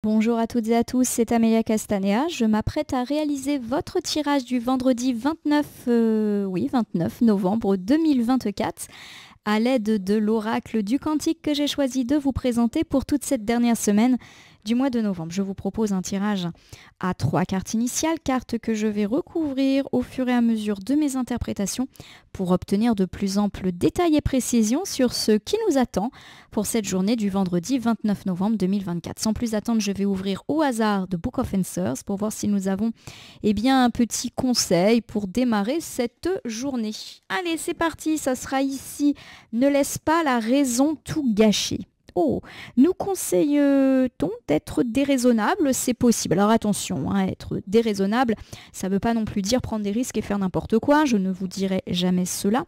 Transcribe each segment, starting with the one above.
Bonjour à toutes et à tous, c'est Amelia Castanea. Je m'apprête à réaliser votre tirage du vendredi 29 novembre 2024 à l'aide de l'oracle du Cantique que j'ai choisi de vous présenter pour toute cette dernière semaine du mois de novembre. Je vous propose un tirage à 3 cartes initiales, cartes que je vais recouvrir au fur et à mesure de mes interprétations pour obtenir de plus amples détails et précisions sur ce qui nous attend pour cette journée du vendredi 29 novembre 2024. Sans plus attendre, je vais ouvrir au hasard The Book of Answers pour voir si nous avons un petit conseil pour démarrer cette journée. Allez, c'est parti, ça sera ici. Ne laisse pas la raison tout gâcher. Oh, nous conseille-t-on d'être déraisonnable? C'est possible. Alors attention, être déraisonnable, ça ne veut pas non plus dire prendre des risques et faire n'importe quoi. Je ne vous dirai jamais cela.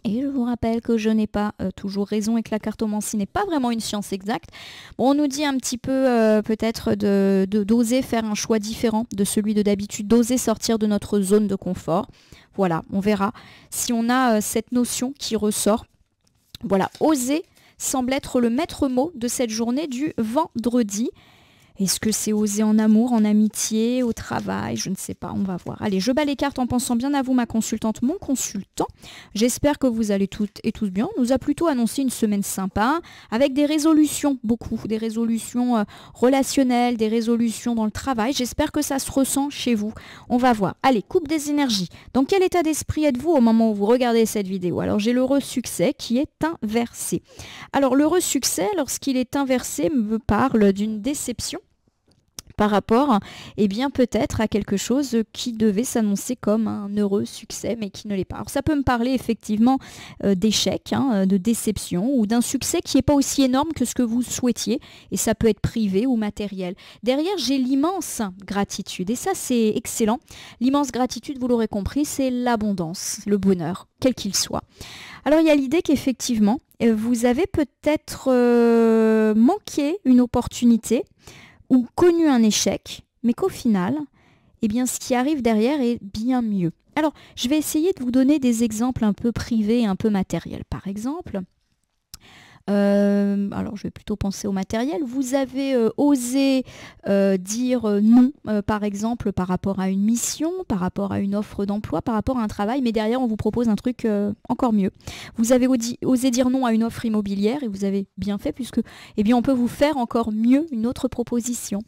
Et je vous rappelle que je n'ai pas toujours raison et que la cartomancie n'est pas vraiment une science exacte. Bon, on nous dit un petit peu peut-être d'oser faire un choix différent de celui de d'habitude, d'oser sortir de notre zone de confort. Voilà, on verra si on a cette notion qui ressort. Voilà, oser semble être le maître mot de cette journée du vendredi. Est-ce que c'est oser en amour, en amitié, au travail? Je ne sais pas, on va voir. Allez, je bats les cartes en pensant bien à vous, ma consultante, mon consultant. J'espère que vous allez toutes et tous bien. On nous a plutôt annoncé une semaine sympa, avec des résolutions, beaucoup, des résolutions relationnelles, des résolutions dans le travail. J'espère que ça se ressent chez vous. On va voir. Allez, coupe des énergies. Dans quel état d'esprit êtes-vous au moment où vous regardez cette vidéo? Alors, j'ai l'heureux succès qui est inversé. Alors, l'heureux succès, lorsqu'il est inversé, me parle d'une déception par rapport, peut-être à quelque chose qui devait s'annoncer comme un heureux succès, mais qui ne l'est pas. Alors ça peut me parler effectivement d'échec, de déception, ou d'un succès qui n'est pas aussi énorme que ce que vous souhaitiez, et ça peut être privé ou matériel. Derrière, j'ai l'immense gratitude, et ça c'est excellent. L'immense gratitude, vous l'aurez compris, c'est l'abondance, le bonheur, quel qu'il soit. Alors il y a l'idée qu'effectivement, vous avez peut-être manqué une opportunité, ou connu un échec, mais qu'au final, ce qui arrive derrière est bien mieux. Alors, je vais essayer de vous donner des exemples un peu privés, un peu matériels. Par exemple, alors je vais plutôt penser au matériel. Vous avez osé dire non, par exemple, par rapport à une mission, par rapport à une offre d'emploi, par rapport à un travail, mais derrière, on vous propose un truc encore mieux. Vous avez osé dire non à une offre immobilière et vous avez bien fait puisque, on peut vous faire encore mieux une autre proposition.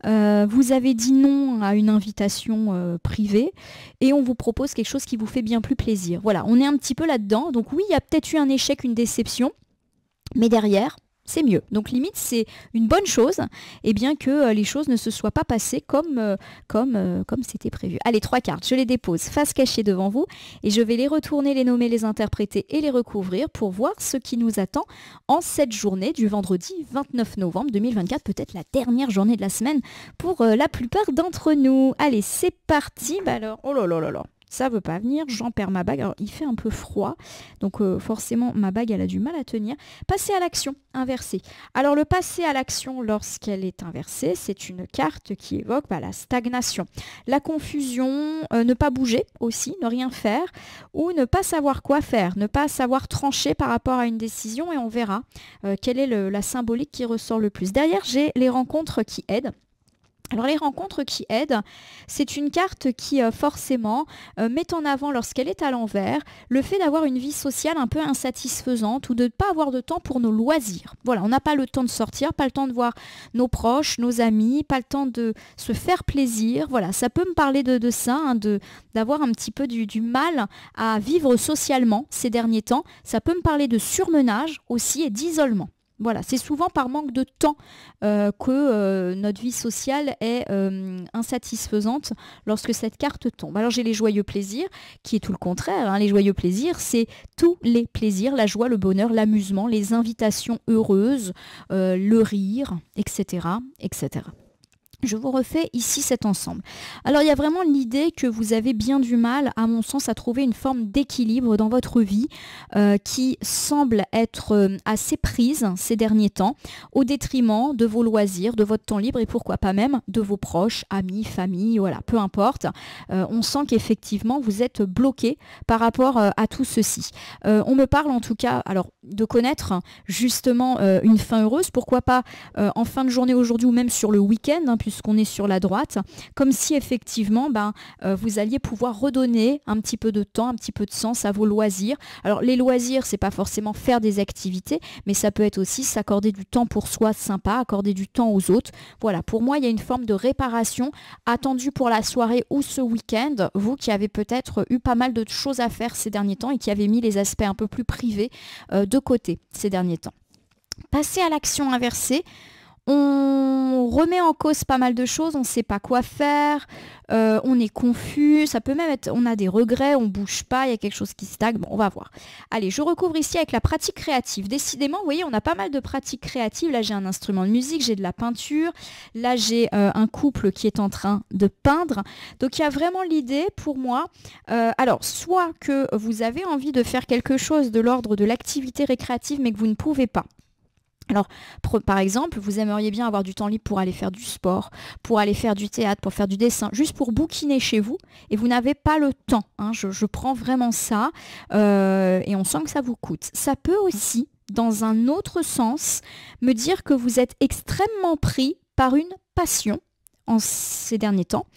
Vous avez dit non à une invitation privée et on vous propose quelque chose qui vous fait bien plus plaisir. Voilà, on est un petit peu là-dedans. Donc oui, il y a peut-être eu un échec, une déception, mais derrière, c'est mieux. Donc limite, c'est une bonne chose, que les choses ne se soient pas passées comme c'était prévu. Allez, 3 cartes, je les dépose face cachée devant vous et je vais les retourner, les nommer, les interpréter et les recouvrir pour voir ce qui nous attend en cette journée du vendredi 29 novembre 2024, peut-être la dernière journée de la semaine pour la plupart d'entre nous. Allez, c'est parti. Alors, oh là là là là. Ça veut pas venir, j'en perds ma bague. Alors, il fait un peu froid, donc forcément, ma bague, elle a du mal à tenir. Passer à l'action, inversée. Alors, le passer à l'action, lorsqu'elle est inversée, c'est une carte qui évoque la stagnation, la confusion, ne pas bouger aussi, ne rien faire, ou ne pas savoir quoi faire, ne pas savoir trancher par rapport à une décision, et on verra quelle est la symbolique qui ressort le plus. Derrière, j'ai les rencontres qui aident. Alors les rencontres qui aident, c'est une carte qui forcément met en avant lorsqu'elle est à l'envers le fait d'avoir une vie sociale un peu insatisfaisante ou de ne pas avoir de temps pour nos loisirs. Voilà, on n'a pas le temps de sortir, pas le temps de voir nos proches, nos amis, pas le temps de se faire plaisir. Voilà, ça peut me parler de ça, d'avoir un petit peu du mal à vivre socialement ces derniers temps. Ça peut me parler de surmenage aussi et d'isolement. Voilà, c'est souvent par manque de temps que notre vie sociale est insatisfaisante lorsque cette carte tombe. Alors j'ai les joyeux plaisirs, qui est tout le contraire. Les joyeux plaisirs, c'est tous les plaisirs, la joie, le bonheur, l'amusement, les invitations heureuses, le rire, etc., etc. Je vous refais ici cet ensemble. Alors il y a vraiment l'idée que vous avez bien du mal, à mon sens, à trouver une forme d'équilibre dans votre vie qui semble être assez prise ces derniers temps, au détriment de vos loisirs, de votre temps libre et pourquoi pas même de vos proches, amis, famille, voilà, peu importe. On sent qu'effectivement vous êtes bloqué par rapport à tout ceci. On me parle en tout cas alors de connaître justement une fin heureuse, pourquoi pas en fin de journée aujourd'hui ou même sur le week-end, hein, puisqu'on est sur la droite, comme si effectivement vous alliez pouvoir redonner un petit peu de temps, un petit peu de sens à vos loisirs. Alors les loisirs, c'est pas forcément faire des activités, mais ça peut être aussi s'accorder du temps pour soi sympa, accorder du temps aux autres. Voilà, pour moi, il y a une forme de réparation attendue pour la soirée ou ce week-end. Vous qui avez peut-être eu pas mal de choses à faire ces derniers temps et qui avez mis les aspects un peu plus privés de côté ces derniers temps. Passer à l'action inversée. On remet en cause pas mal de choses, on ne sait pas quoi faire, on est confus, ça peut même être, on a des regrets, on ne bouge pas, il y a quelque chose qui stagne, bon on va voir. Allez, je recouvre ici avec la pratique créative. Décidément, vous voyez, on a pas mal de pratiques créatives, là j'ai un instrument de musique, j'ai de la peinture, là j'ai un couple qui est en train de peindre, donc il y a vraiment l'idée pour moi, alors soit que vous avez envie de faire quelque chose de l'ordre de l'activité récréative mais que vous ne pouvez pas. Alors, par exemple, vous aimeriez bien avoir du temps libre pour aller faire du sport, pour aller faire du théâtre, pour faire du dessin, juste pour bouquiner chez vous, et vous n'avez pas le temps. Hein, je prends vraiment ça, et on sent que ça vous coûte. Ça peut aussi, dans un autre sens, me dire que vous êtes extrêmement pris par une passion, en ces derniers temps,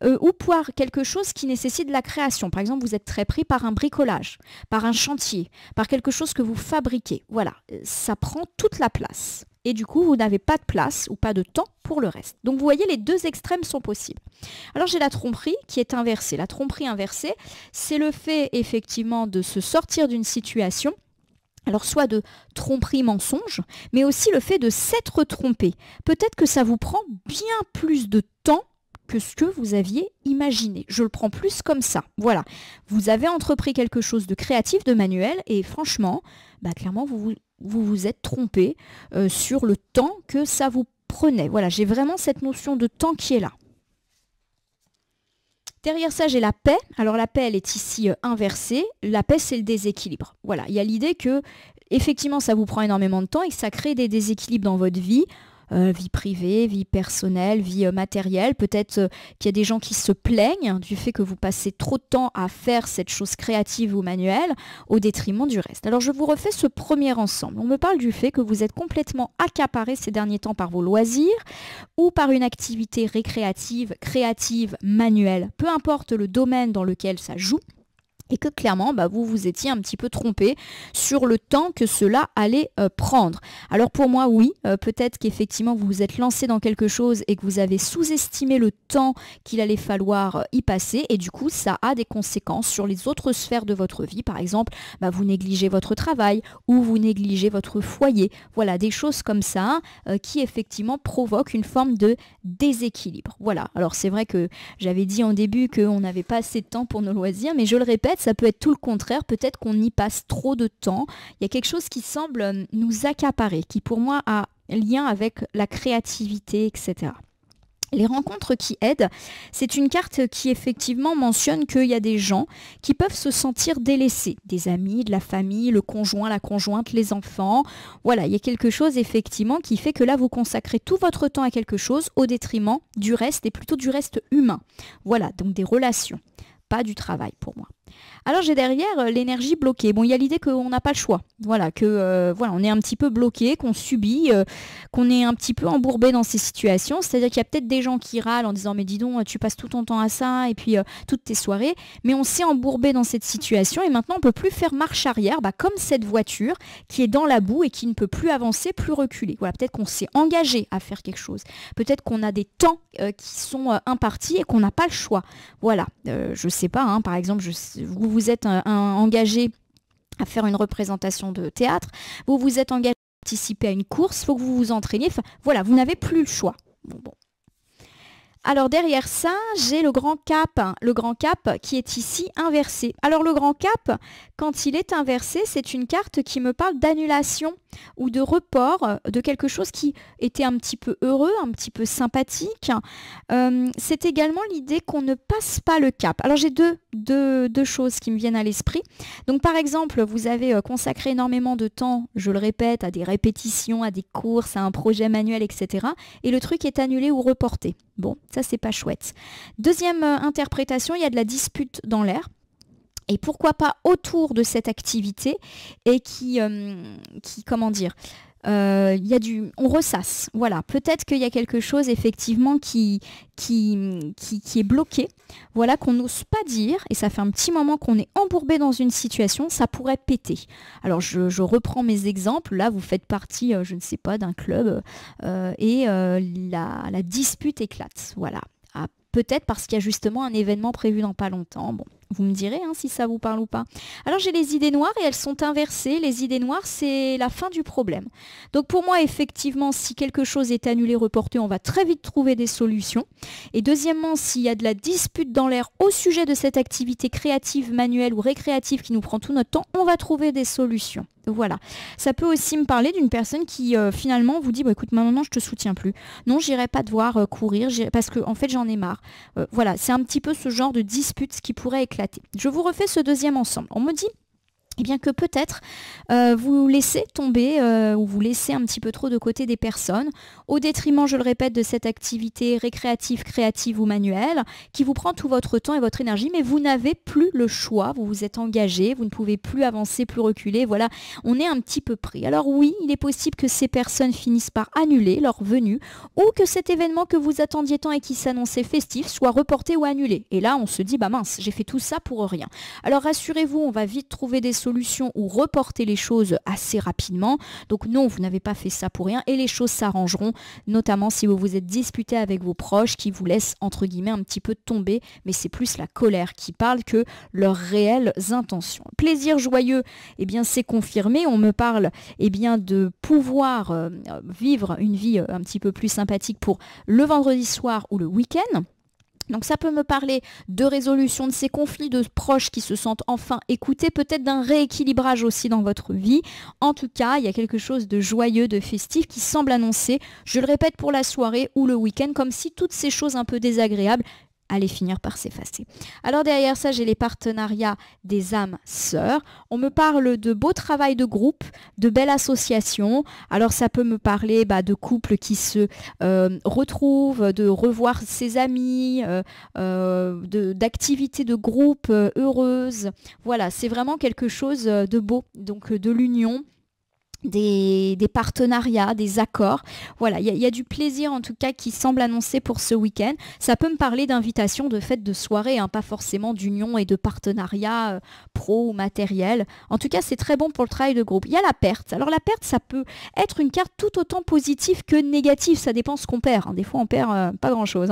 ou par quelque chose qui nécessite de la création. Par exemple, vous êtes très pris par un bricolage, par un chantier, par quelque chose que vous fabriquez. Voilà, ça prend toute la place. Et du coup, vous n'avez pas de place ou pas de temps pour le reste. Donc vous voyez, les deux extrêmes sont possibles. Alors j'ai la tromperie qui est inversée. La tromperie inversée, c'est le fait effectivement de se sortir d'une situation. Alors soit de tromperie mensonge, mais aussi le fait de s'être trompé. Peut-être que ça vous prend bien plus de temps que ce que vous aviez imaginé. Je le prends plus comme ça. Voilà. Vous avez entrepris quelque chose de créatif, de manuel, et franchement, clairement, vous êtes trompé sur le temps que ça vous prenait. Voilà, j'ai vraiment cette notion de temps qui est là. Derrière ça, j'ai la paix. Alors la paix, elle est ici inversée. La paix, c'est le déséquilibre. Voilà, il y a l'idée que effectivement, ça vous prend énormément de temps et que ça crée des déséquilibres dans votre vie. Vie privée, vie personnelle, vie matérielle. Peut-être qu'il y a des gens qui se plaignent du fait que vous passez trop de temps à faire cette chose créative ou manuelle au détriment du reste. Alors je vous refais ce premier ensemble. On me parle du fait que vous êtes complètement accaparé ces derniers temps par vos loisirs ou par une activité récréative, créative, manuelle. Peu importe le domaine dans lequel ça joue. Et que clairement, vous vous étiez un petit peu trompé sur le temps que cela allait prendre. Alors pour moi, oui, peut-être qu'effectivement vous vous êtes lancé dans quelque chose et que vous avez sous-estimé le temps qu'il allait falloir y passer et du coup ça a des conséquences sur les autres sphères de votre vie. Par exemple, vous négligez votre travail ou vous négligez votre foyer. Voilà, des choses comme ça qui effectivement provoquent une forme de déséquilibre. Voilà, alors c'est vrai que j'avais dit en début qu'on n'avait pas assez de temps pour nos loisirs, mais je le répète, ça peut être tout le contraire, peut-être qu'on y passe trop de temps. Il y a quelque chose qui semble nous accaparer, qui pour moi a lien avec la créativité, etc. Les rencontres qui aident, c'est une carte qui effectivement mentionne qu'il y a des gens qui peuvent se sentir délaissés. Des amis, de la famille, le conjoint, la conjointe, les enfants. Voilà, il y a quelque chose effectivement qui fait que là, vous consacrez tout votre temps à quelque chose au détriment du reste et plutôt du reste humain. Voilà, donc des relations, pas du travail pour moi. Alors j'ai derrière l'énergie bloquée. Bon, il y a l'idée qu'on n'a pas le choix. Voilà, on est un petit peu bloqué, qu'on subit, qu'on est un petit peu embourbé dans ces situations. C'est-à-dire qu'il y a peut-être des gens qui râlent en disant mais dis donc, tu passes tout ton temps à ça et puis toutes tes soirées. Mais on s'est embourbé dans cette situation et maintenant on ne peut plus faire marche arrière, comme cette voiture qui est dans la boue et qui ne peut plus avancer, plus reculer. Voilà, peut-être qu'on s'est engagé à faire quelque chose. Peut-être qu'on a des temps qui sont impartis et qu'on n'a pas le choix. Voilà, je ne sais pas, par exemple, vous êtes engagé à faire une représentation de théâtre, vous vous êtes engagé à participer à une course, il faut que vous vous entraîniez, voilà, vous n'avez plus le choix. Bon. Alors derrière ça, j'ai le grand cap qui est ici inversé. Alors le grand cap, quand il est inversé, c'est une carte qui me parle d'annulation ou de report de quelque chose qui était un petit peu heureux, un petit peu sympathique. C'est également l'idée qu'on ne passe pas le cap. Alors j'ai deux choses qui me viennent à l'esprit. Donc par exemple, vous avez consacré énormément de temps, je le répète, à des répétitions, à des courses, à un projet manuel, etc. Et le truc est annulé ou reporté. Bon, ça c'est pas chouette. Deuxième interprétation, il y a de la dispute dans l'air. Et pourquoi pas autour de cette activité et comment dire, on ressasse. Voilà, peut-être qu'il y a quelque chose effectivement qui est bloqué, voilà, qu'on n'ose pas dire, et ça fait un petit moment qu'on est embourbé dans une situation, ça pourrait péter. Alors je reprends mes exemples, là vous faites partie, je ne sais pas, d'un club et la dispute éclate, voilà. Ah, peut-être parce qu'il y a justement un événement prévu dans pas longtemps. Bon, vous me direz si ça vous parle ou pas. Alors j'ai les idées noires et elles sont inversées. Les idées noires, c'est la fin du problème. Donc pour moi, effectivement, si quelque chose est annulé, reporté, on va très vite trouver des solutions. Et deuxièmement, s'il y a de la dispute dans l'air au sujet de cette activité créative, manuelle ou récréative qui nous prend tout notre temps, on va trouver des solutions. Voilà. Ça peut aussi me parler d'une personne qui finalement vous dit écoute, maintenant je te soutiens plus. Non, j'irai pas devoir courir parce que en fait j'en ai marre. Voilà, c'est un petit peu ce genre de dispute qui pourrait éclater. Je vous refais ce deuxième ensemble. On me dit bien que peut-être vous laissez tomber ou vous laissez un petit peu trop de côté des personnes au détriment, je le répète, de cette activité récréative, créative ou manuelle qui vous prend tout votre temps et votre énergie, mais vous n'avez plus le choix, vous vous êtes engagé, vous ne pouvez plus avancer, plus reculer, voilà, on est un petit peu pris. Alors oui, il est possible que ces personnes finissent par annuler leur venue ou que cet événement que vous attendiez tant et qui s'annonçait festif soit reporté ou annulé. Et là, on se dit, mince, j'ai fait tout ça pour rien. Alors rassurez-vous, on va vite trouver des solutions ou reporter les choses assez rapidement. Donc non, vous n'avez pas fait ça pour rien et les choses s'arrangeront, notamment si vous vous êtes disputé avec vos proches qui vous laissent entre guillemets un petit peu tomber, mais c'est plus la colère qui parle que leurs réelles intentions. Plaisir joyeux, eh bien c'est confirmé, on me parle de pouvoir vivre une vie un petit peu plus sympathique pour le vendredi soir ou le week-end. Donc ça peut me parler de résolution de ces conflits, de proches qui se sentent enfin écoutés, peut-être d'un rééquilibrage aussi dans votre vie. En tout cas, il y a quelque chose de joyeux, de festif qui semble annoncer, je le répète, pour la soirée ou le week-end, comme si toutes ces choses un peu désagréables allaient finir par s'effacer. Alors derrière ça, j'ai les partenariats des âmes sœurs. On me parle de beau travail de groupe, de belles associations. Alors ça peut me parler de couples qui se retrouvent, de revoir ses amis, d'activités de groupe heureuses. Voilà, c'est vraiment quelque chose de beau, donc de l'union. Des partenariats, des accords. Voilà, il y a du plaisir en tout cas qui semble annoncé pour ce week-end. Ça peut me parler d'invitation, de fêtes, de soirées, pas forcément d'union et de partenariat pro ou matériel. En tout cas, c'est très bon pour le travail de groupe. Il y a la perte. Alors la perte, ça peut être une carte tout autant positive que négative. Ça dépend ce qu'on perd. Des fois, on perd pas grand-chose.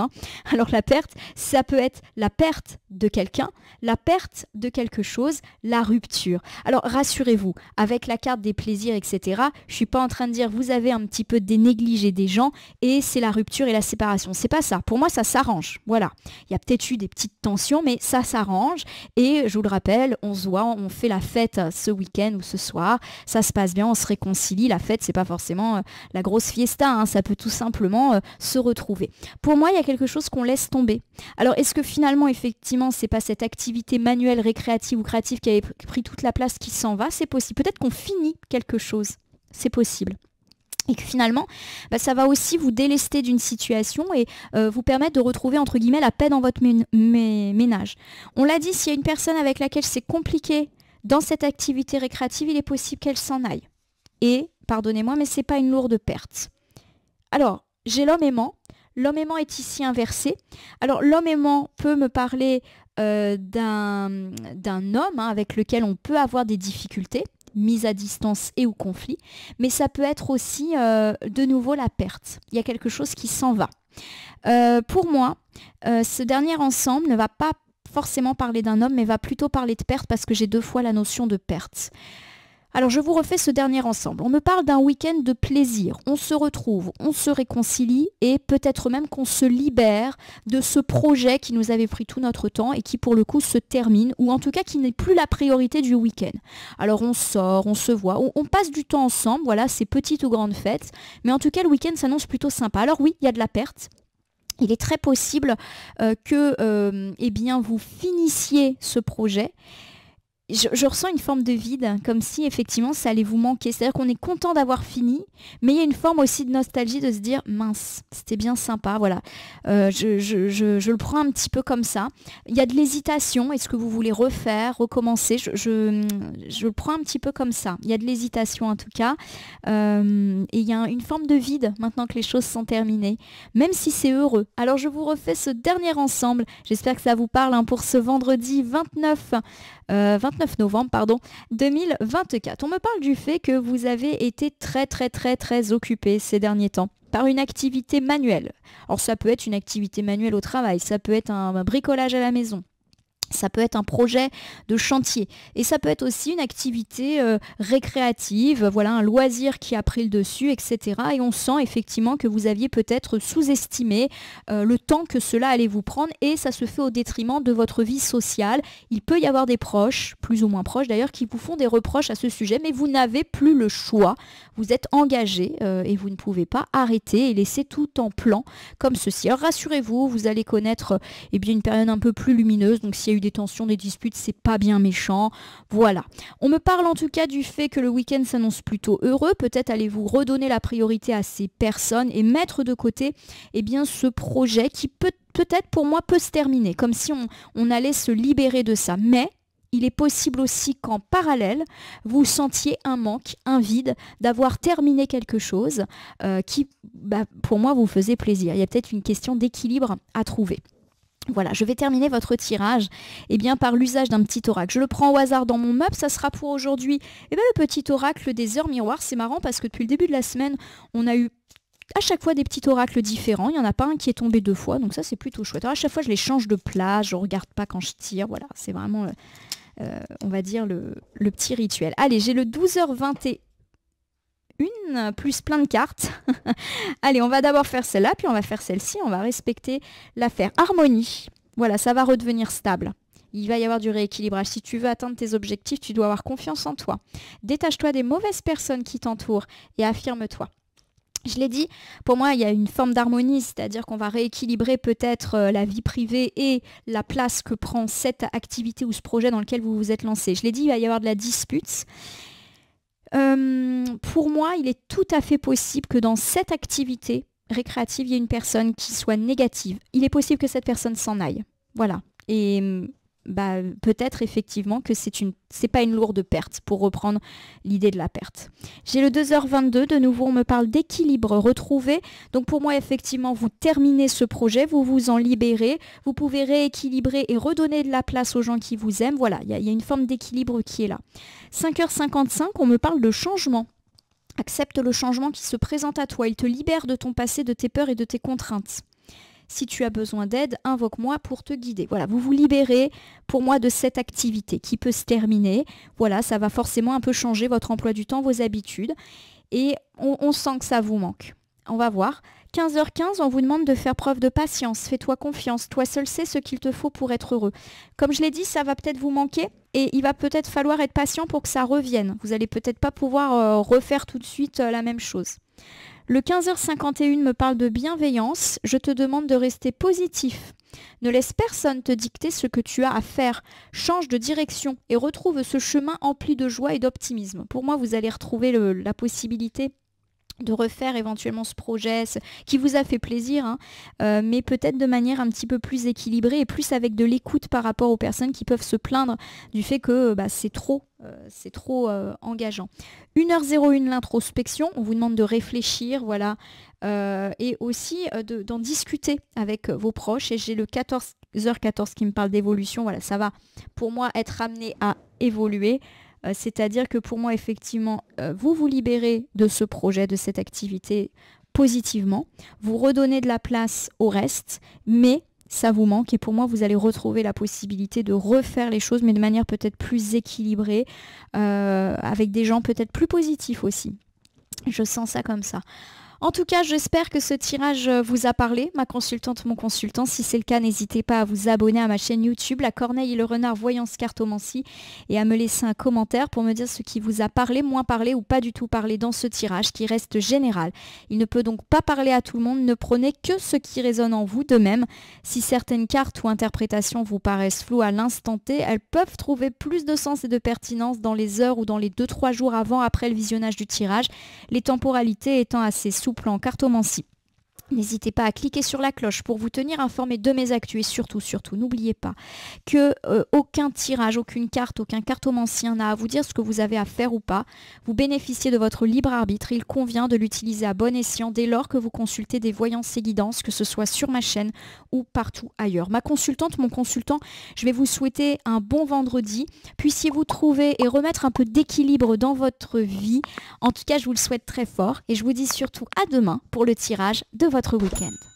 Alors la perte, ça peut être la perte de quelqu'un, la perte de quelque chose, la rupture. Alors rassurez-vous, avec la carte des plaisirs, etc., je ne suis pas en train de dire vous avez un petit peu négligé des gens et c'est la rupture et la séparation. C'est pas ça. Pour moi, ça s'arrange. Voilà. Il y a peut-être eu des petites tensions, mais ça s'arrange. Et je vous le rappelle, on se voit, on fait la fête ce week-end ou ce soir. Ça se passe bien, on se réconcilie. La fête, c'est pas forcément la grosse fiesta. Ça peut tout simplement se retrouver. Pour moi, il y a quelque chose qu'on laisse tomber. Alors, est-ce que finalement, effectivement, c'est pas cette activité manuelle, récréative ou créative qui avait pris toute la place qui s'en va? C'est possible. Peut-être qu'on finit quelque chose. C'est possible. Et que finalement, ça va aussi vous délester d'une situation et vous permettre de retrouver, entre guillemets, la paix dans votre ménage. On l'a dit, s'il y a une personne avec laquelle c'est compliqué dans cette activité récréative, il est possible qu'elle s'en aille. Et, pardonnez-moi, mais c'est pas une lourde perte. Alors, j'ai l'homme aimant. L'homme aimant est ici inversé. Alors, l'homme aimant peut me parler d'un homme avec lequel on peut avoir des difficultés, mise à distance et ou conflit, mais ça peut être aussi de nouveau la perte. Il y a quelque chose qui s'en va. Pour moi, ce dernier ensemble ne va pas forcément parler d'un homme, mais va plutôt parler de perte parce que j'ai deux fois la notion de perte. Alors je vous refais ce dernier ensemble. On me parle d'un week-end de plaisir. On se retrouve, on se réconcilie et peut-être même qu'on se libère de ce projet qui nous avait pris tout notre temps et qui pour le coup se termine ou en tout cas qui n'est plus la priorité du week-end. Alors on sort, on se voit, on passe du temps ensemble, voilà, c'est petites ou grandes fêtes. Mais en tout cas le week-end s'annonce plutôt sympa. Alors oui, il y a de la perte. Il est très possible que eh bien, vous finissiez ce projet. Je ressens une forme de vide, comme si effectivement ça allait vous manquer. C'est-à-dire qu'on est content d'avoir fini, mais il y a une forme aussi de nostalgie de se dire mince, c'était bien sympa, voilà. Je le prends un petit peu comme ça. Il y a de l'hésitation, est-ce que vous voulez refaire, recommencer je le prends un petit peu comme ça. Il y a de l'hésitation en tout cas, et il y a une forme de vide maintenant que les choses sont terminées, même si c'est heureux. Alors je vous refais ce dernier ensemble, j'espère que ça vous parle hein, pour ce vendredi 29 novembre 2024. On me parle du fait que vous avez été très occupé ces derniers temps par une activité manuelle. Alors ça peut être une activité manuelle au travail, ça peut être un bricolage à la maison. Ça peut être un projet de chantier et ça peut être aussi une activité récréative, voilà, un loisir qui a pris le dessus, etc. Et on sent effectivement que vous aviez peut-être sous-estimé le temps que cela allait vous prendre et ça se fait au détriment de votre vie sociale. Il peut y avoir des proches, plus ou moins proches d'ailleurs, qui vous font des reproches à ce sujet, mais vous n'avez plus le choix. Vous êtes engagé et vous ne pouvez pas arrêter et laisser tout en plan comme ceci. Alors rassurez-vous, vous allez connaître eh bien, une période un peu plus lumineuse, donc s'il y a eu des tensions, des disputes, c'est pas bien méchant. Voilà. On me parle en tout cas du fait que le week-end s'annonce plutôt heureux. Peut-être allez-vous redonner la priorité à ces personnes et mettre de côté eh bien, ce projet qui peut-être pour moi peut se terminer, comme si on allait se libérer de ça. Mais il est possible aussi qu'en parallèle, vous sentiez un manque, un vide, d'avoir terminé quelque chose qui, pour moi, vous faisait plaisir. Il y a peut-être une question d'équilibre à trouver. Voilà, je vais terminer votre tirage par l'usage d'un petit oracle. Je le prends au hasard dans mon meuble, ça sera pour aujourd'hui le petit oracle des heures miroirs. C'est marrant parce que depuis le début de la semaine, on a eu à chaque fois des petits oracles différents. Il n'y en a pas un qui est tombé 2 fois, donc ça c'est plutôt chouette. Alors, à chaque fois, je les change de place, je ne regarde pas quand je tire. Voilà, c'est vraiment, on va dire, le petit rituel. Allez, j'ai le 12h21. Plus plein de cartes. Allez, on va d'abord faire celle-là, puis on va faire celle-ci. On va respecter l'affaire harmonie. Voilà, ça va redevenir stable. Il va y avoir du rééquilibrage. Si tu veux atteindre tes objectifs, tu dois avoir confiance en toi. Détache-toi des mauvaises personnes qui t'entourent et affirme-toi. Je l'ai dit, pour moi, il y a une forme d'harmonie, c'est-à-dire qu'on va rééquilibrer peut-être la vie privée et la place que prend cette activité ou ce projet dans lequel vous vous êtes lancé. Je l'ai dit, il va y avoir de la dispute. Pour moi, il est tout à fait possible que dans cette activité récréative, il y ait une personne qui soit négative. Il est possible que cette personne s'en aille. Voilà. Et peut-être effectivement que c'est pas une lourde perte, pour reprendre l'idée de la perte. J'ai le 2h22, de nouveau on me parle d'équilibre retrouvé. Donc pour moi effectivement vous terminez ce projet, vous vous en libérez, vous pouvez rééquilibrer et redonner de la place aux gens qui vous aiment. Voilà, il y a une forme d'équilibre qui est là. 5h55, on me parle de changement. Accepte le changement qui se présente à toi, il te libère de ton passé, de tes peurs et de tes contraintes. Si tu as besoin d'aide, invoque-moi pour te guider. Voilà, vous vous libérez pour moi de cette activité qui peut se terminer. Voilà, ça va forcément un peu changer votre emploi du temps, vos habitudes. Et on sent que ça vous manque. On va voir. 15h15, on vous demande de faire preuve de patience. Fais-toi confiance. Toi seul sais ce qu'il te faut pour être heureux. Comme je l'ai dit, ça va peut-être vous manquer. Et il va peut-être falloir être patient pour que ça revienne. Vous n'allez peut-être pas pouvoir refaire tout de suite la même chose. Le 15h51 me parle de bienveillance. Je te demande de rester positif. Ne laisse personne te dicter ce que tu as à faire. Change de direction et retrouve ce chemin empli de joie et d'optimisme. Pour moi, vous allez retrouver la possibilité de refaire éventuellement ce projet qui vous a fait plaisir, hein, mais peut-être de manière un petit peu plus équilibrée et plus avec de l'écoute par rapport aux personnes qui peuvent se plaindre du fait que c'est trop engageant. 1h01 l'introspection, on vous demande de réfléchir, voilà, et aussi d'en discuter avec vos proches. Et j'ai le 14h14 qui me parle d'évolution, voilà, ça va pour moi être amené à évoluer. C'est-à-dire que pour moi, effectivement, vous vous libérez de ce projet, de cette activité positivement. Vous redonnez de la place au reste, mais ça vous manque et pour moi vous allez retrouver la possibilité de refaire les choses mais de manière peut-être plus équilibrée, avec des gens peut-être plus positifs aussi. Je sens ça comme ça. En tout cas, j'espère que ce tirage vous a parlé, ma consultante, mon consultant. Si c'est le cas, n'hésitez pas à vous abonner à ma chaîne YouTube, La Corneille et le Renard Voyance Cartomancie, et à me laisser un commentaire pour me dire ce qui vous a parlé, moins parlé ou pas du tout parlé dans ce tirage qui reste général. Il ne peut donc pas parler à tout le monde, ne prenez que ce qui résonne en vous. De même, si certaines cartes ou interprétations vous paraissent floues à l'instant T, elles peuvent trouver plus de sens et de pertinence dans les heures ou dans les 2-3 jours après le visionnage du tirage, les temporalités étant assez souples en cartomancie. N'hésitez pas à cliquer sur la cloche pour vous tenir informé de mes actus et surtout, n'oubliez pas que aucun tirage, aucune carte, aucun cartomancien n'a à vous dire ce que vous avez à faire ou pas. Vous bénéficiez de votre libre arbitre. Il convient de l'utiliser à bon escient dès lors que vous consultez des voyances et guidances, que ce soit sur ma chaîne ou partout ailleurs. Ma consultante, mon consultant, je vais vous souhaiter un bon vendredi. Puissiez-vous trouver et remettre un peu d'équilibre dans votre vie. En tout cas, je vous le souhaite très fort et je vous dis surtout à demain pour le tirage de votre week-end.